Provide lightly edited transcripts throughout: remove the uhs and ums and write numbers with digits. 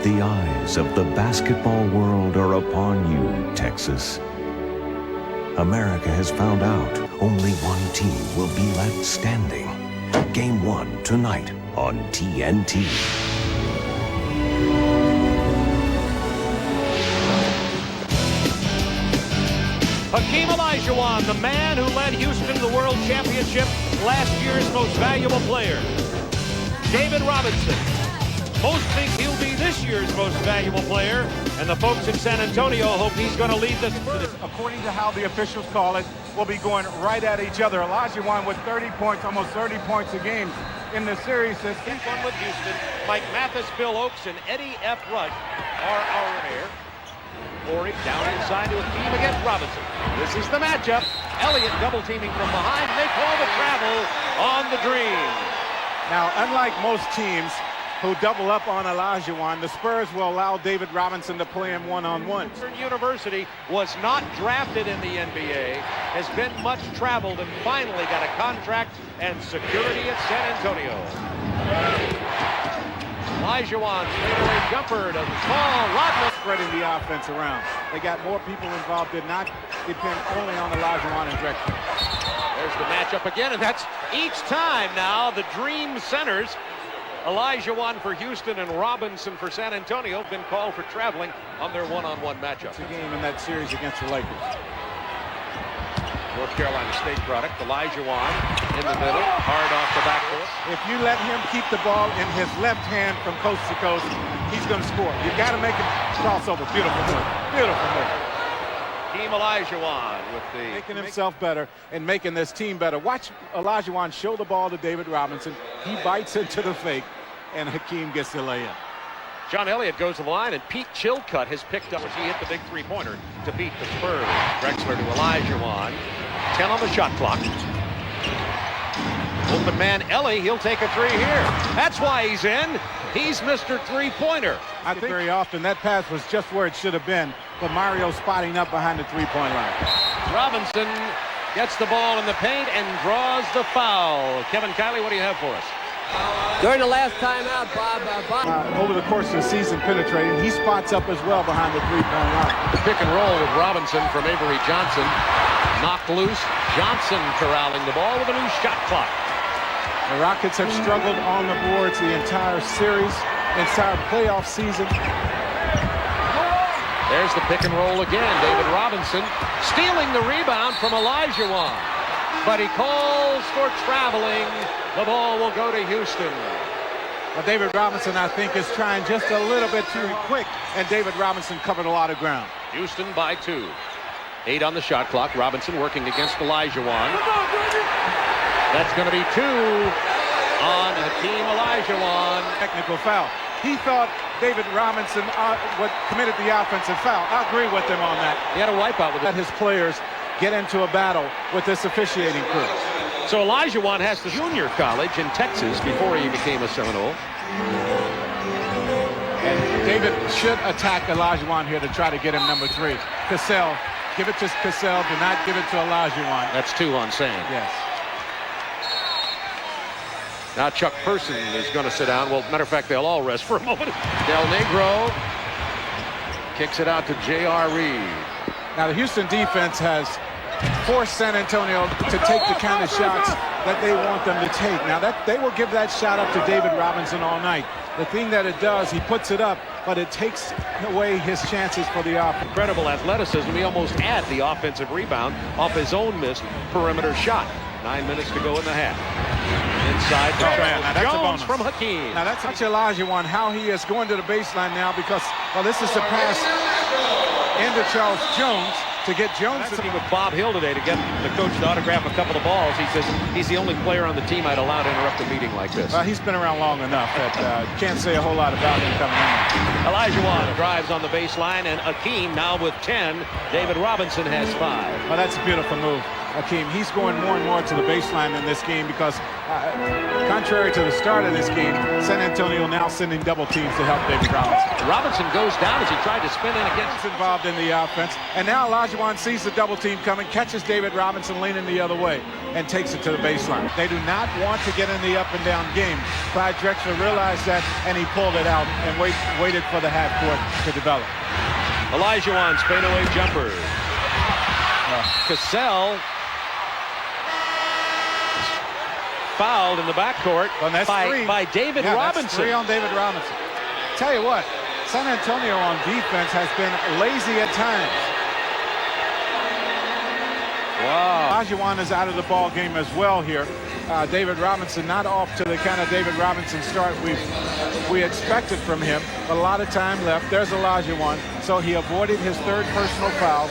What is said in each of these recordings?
The eyes of the basketball world are upon you, Texas. America has found out only one team will be left standing. Game 1 tonight on TNT. Hakeem Olajuwon, the man who led Houston to the World Championship, last year's most valuable player. David Robinson. Most think he'll be this year's most valuable player, and the folks in San Antonio hope he's going to lead the Spurs. According to how the officials call it, will be going right at each other. Olajuwon with 30 points, almost 30 points a game in the series. This one with Houston. Mike Mathis, Bill Oakes, and Eddie F. Rush are our air. Morey down inside to Hakeem against Robinson. This is the matchup. Elliott double teaming from behind. They call the travel on the Dream. Now, unlike most teams who double up on Olajuwon, the Spurs will allow David Robinson to play him one-on-one. University was not drafted in the NBA, has been much traveled, and finally got a contract and security at San Antonio. Olajuwon, straightaway jumper, doesn't fall. Rodman spreading the offense around. They got more people involved, did not depend only on Olajuwon and Drexler. There's the matchup again, and that's each time now the Dream centers. Olajuwon for Houston and Robinson for San Antonio have been called for traveling on their one-on-one matchup. It's a game in that series against the Lakers. North Carolina State product, Olajuwon in the middle, hard off the backboard. If you let him keep the ball in his left hand from coast to coast, he's going to score. You got to make him crossover. Beautiful move. Beautiful move. Team Olajuwon with making himself better and making this team better. Watch Olajuwon show the ball to David Robinson. He bites into the fake, and Hakeem gets the layup. John Elliott goes to the line, and Pete Chilcutt has picked up as he hit the big three-pointer to beat the Spurs. Drexler to Olajuwon. 10 on the shot clock. Open man Ellie, he'll take a three here. That's why he's in. He's Mr. Three-Pointer. I think very often that pass was just where it should have been, but Mario spotting up behind the three-point line. Robinson gets the ball in the paint and draws the foul. Kevin Kiley, what do you have for us? During the last timeout, Bob. Over the course of the season penetrating, he spots up as well behind the three-point line. The pick and roll with Robinson from Avery Johnson. Knocked loose. Johnson corralling the ball with a new shot clock. The Rockets have struggled on the boards the entire series, entire playoff season. There's the pick and roll again. David Robinson stealing the rebound from Olajuwon. But he calls for traveling. The ball will go to Houston. Well, David Robinson, I think, is trying just a little bit too quick, and David Robinson covered a lot of ground. Houston by 2. 8 on the shot clock. Robinson working against Olajuwon. That's going to be 2 on Hakeem Olajuwon. Technical foul. He thought David Robinson committed the offensive foul. I agree with him on that. He had a wipeout with it. Let his players get into a battle with this officiating crew. So Olajuwon has the junior college in Texas before he became a Seminole. And David should attack Olajuwon here to try to get him number 3. Cassell, give it to Cassell, do not give it to Olajuwon. That's 2 on Sam. Yes. Now Chuck Person is going to sit down. Well, matter of fact, they'll all rest for a moment. Del Negro kicks it out to J.R. Reed. Now the Houston defense has forced San Antonio to take the kind of shots that they want them to take. Now that they will give that shot up to David Robinson all night. The thing that it does, he puts it up, but it takes away his chances for the offense. Incredible athleticism. He almost had the offensive rebound off his own missed perimeter shot. 9 minutes to go in the half. Inside to Jones from Hakeem. Now that's Olajuwon, how he is going to the baseline now because, well, this is the pass into Charles Jones to get Jones. With Bob Hill today to get the coach to autograph a couple of balls. He says he's the only player on the team I'd allow to interrupt a meeting like this. Well, he's been around long enough that can't say a whole lot about him coming in. Olajuwon drives on the baseline, and Hakeem now with 10. David Robinson has 5. Well, that's a beautiful move. Akeem, he's going more and more to the baseline in this game because, contrary to the start of this game, San Antonio now sending double teams to help David Robinson. Robinson goes down as he tried to spin in against. Involved in the offense, and now Olajuwon sees the double team coming, catches David Robinson leaning the other way, and takes it to the baseline. They do not want to get in the up and down game. Clyde Drexler realized that, and he pulled it out and waited for the half court to develop. Olajuwon's fadeaway jumper. Cassell fouled in the backcourt by David Robinson. That's 3 on David Robinson. Tell you what, San Antonio on defense has been lazy at times. Wow. Olajuwon is out of the ball game as well here. David Robinson not off to the kind of David Robinson start we expected from him, but a lot of time left. There's Olajuwon, so he avoided his third personal foul,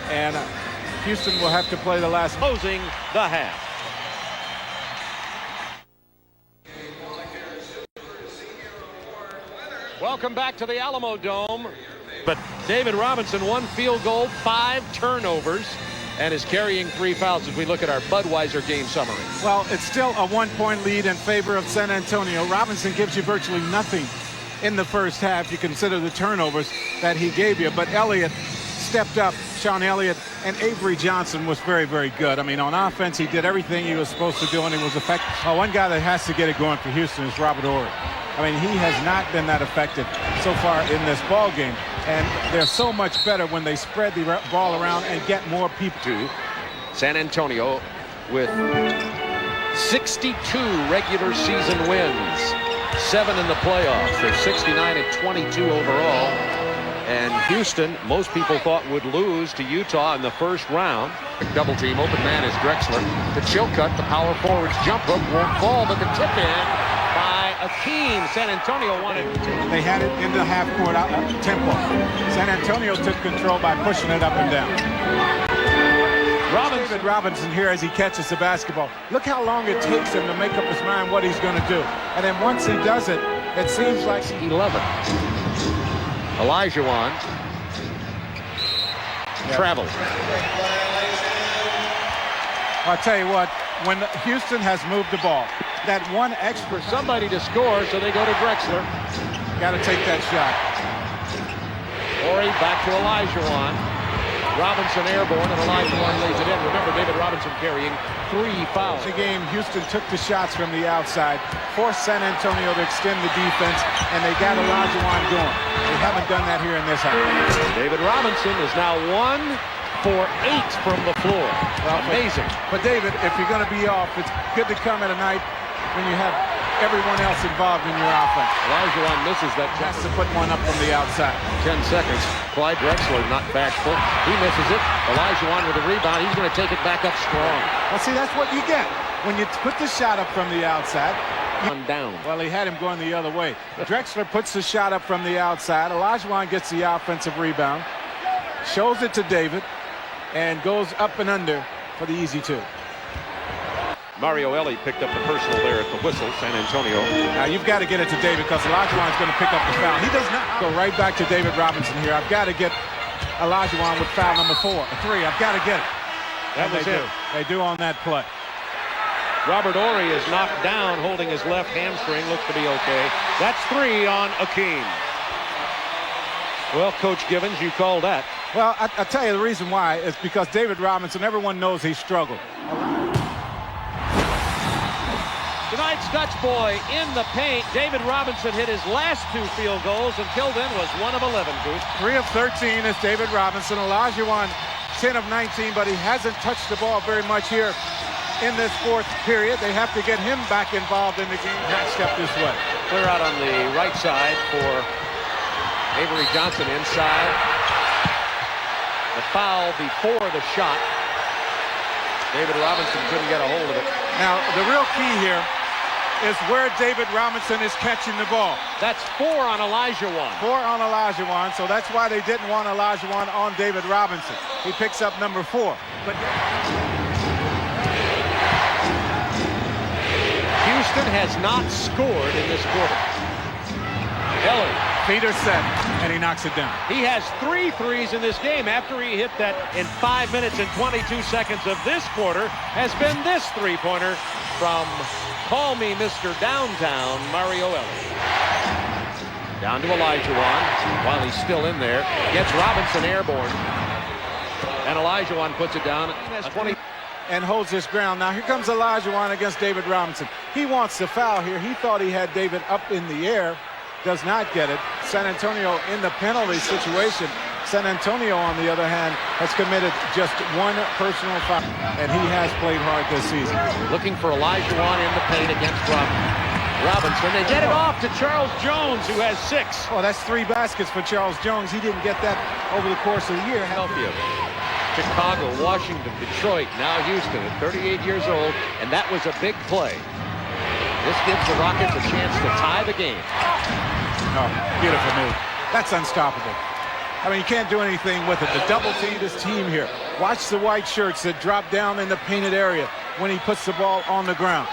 and Houston will have to play the last. Closing the half. Welcome back to the Alamo Dome. But David Robinson, 1 field goal, 5 turnovers, and is carrying 3 fouls as we look at our Budweiser game summary. Well, it's still a 1-point lead in favor of San Antonio. Robinson gives you virtually nothing in the first half. You consider the turnovers that he gave you, but Elliott stepped up. Sean Elliott and Avery Johnson was very, very good. I mean, on offense, he did everything he was supposed to do, and he was effective. One guy that has to get it going for Houston is Robert Horry. I mean, he has not been that effective so far in this ball game, and they're so much better when they spread the ball around and get more people. San Antonio with 62 regular season wins, 7 in the playoffs. They're 69 at 22 overall. And Houston, most people thought would lose to Utah in the first round. Double team, open man is Drexler. The chill cut, the power forward's jump hook won't fall, but the tip in by Akeem. San Antonio wanted. They had it in the half court tempo. San Antonio took control by pushing it up and down. David Robinson here as he catches the basketball. Look how long it takes him to make up his mind what he's going to do. And then once he does it, it seems like 11. Olajuwon traveled. I'll tell you what, when Houston has moved the ball, that one extra somebody to score, so they go to Drexler. Got to take that shot. Horry back to Olajuwon. Robinson airborne, and Olajuwon lays it in. Remember, David Robinson carrying 3 fouls. The game, Houston took the shots from the outside, forced San Antonio to extend the defense, and they got Olajuwon going. They haven't done that here in this half. David Robinson is now 1 for 8 from the floor. Well, amazing. But David, if you're going to be off, it's good to come at a night when you have everyone else involved in your offense. Olajuwon misses that. Has to put one up from the outside. 10 seconds. Clyde Drexler not bashful. He misses it. Olajuwon with a rebound. He's going to take it back up strong. Well, see, that's what you get when you put the shot up from the outside. Down. Well, he had him going the other way. Drexler puts the shot up from the outside. Olajuwon gets the offensive rebound, shows it to David, and goes up and under for the easy 2. Mario Elie picked up the personal there at the whistle, San Antonio. Now, you've got to get it to David because Olajuwon is going to pick up the foul. He does not go right back to David Robinson here. I've got to get Olajuwon with foul number 3. I've got to get it. That was it. They do on that play. Robert Horry is knocked down, holding his left hamstring. Looks to be okay. That's 3 on Akeem. Well, Coach Givens, you called that. Well, I'll tell you the reason why is because David Robinson, everyone knows he struggled. Tonight's Dutch boy in the paint. David Robinson hit his last 2 field goals. Until then was 1 of 11, Coach. 3 of 13 is David Robinson. Olajuwon 10 of 19, but he hasn't touched the ball very much here in this 4th period. They have to get him back involved in the game. Step this way. Clear out on the right side for Avery Johnson inside. The foul before the shot. David Robinson couldn't get a hold of it. Now, the real key here is where David Robinson is catching the ball. That's 4 on Olajuwon. 4 on Olajuwon, so that's why they didn't want Olajuwon on David Robinson. He picks up number 4. But Houston has not scored in this quarter. Ellie Feet are set, and he knocks it down. He has 3 threes in this game after he hit that in 5 minutes and 22 seconds of this quarter. Has been this three-pointer from Call Me Mr. Downtown, Mario Ellie. Down to Olajuwon while he's still in there. Gets Robinson airborne. And Olajuwon puts it down. That's 20. And holds his ground. Now here comes Olajuwon against David Robinson. He wants the foul here. He thought he had David up in the air. Does not get it. San Antonio in the penalty situation. San Antonio, on the other hand, has committed just one personal foul, and he has played hard this season. Looking for Olajuwon in the paint against Robinson. They get it off to Charles Jones, who has 6. Oh, that's 3 baskets for Charles Jones. He didn't get that over the course of the year. Philadelphia, Chicago, Washington, Detroit, now Houston at 38 years old, and that was a big play. This gives the Rockets a chance to tie the game. Oh, beautiful move. That's unstoppable. I mean, you can't do anything with it. The double team this team here. Watch the white shirts that drop down in the painted area when he puts the ball on the ground.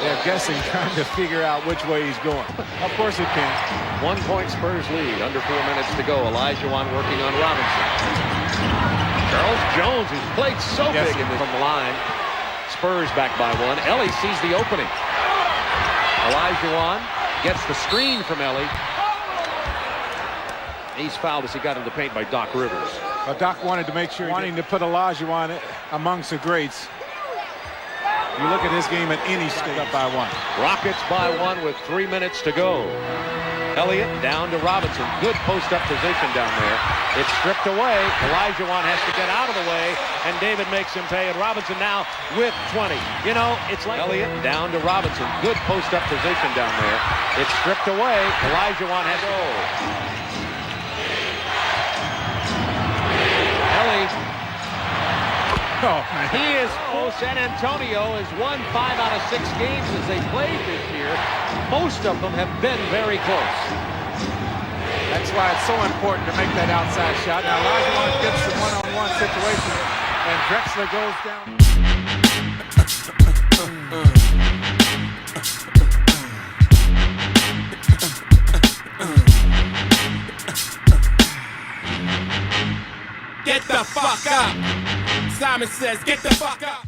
They're guessing, trying to figure out which way he's going. Of course it can. 1 point Spurs lead, under 4 minutes to go. Olajuwon working on Robinson. Charles Jones, who's played so big in from the line. Spurs back by 1. Ellie sees the opening. Olajuwon gets the screen from Ellie. He's fouled as he got in the paint by Doc Rivers. Well, Doc wanted to make sure wanting to put Olajuwon amongst the greats. You look at his game at any stage. Up by 1. Rockets by 1 with 3 minutes to go. Elliott down to Robinson. Good post-up position down there. It's stripped away. Olajuwon has to get out of the way, and David makes him pay. And Robinson now with 20. You know, it's like Elliott down to Robinson. Good post-up position down there. It's stripped away. Olajuwon has to go. Ellie. Oh, man. He is. San Antonio has won 5 out of 6 games as they played this year. Most of them have been very close. That's why it's so important to make that outside shot. Now Olajuwon gets the one-on-one situation, and Drexler goes down. Get the fuck up. Simon says, get the fuck up.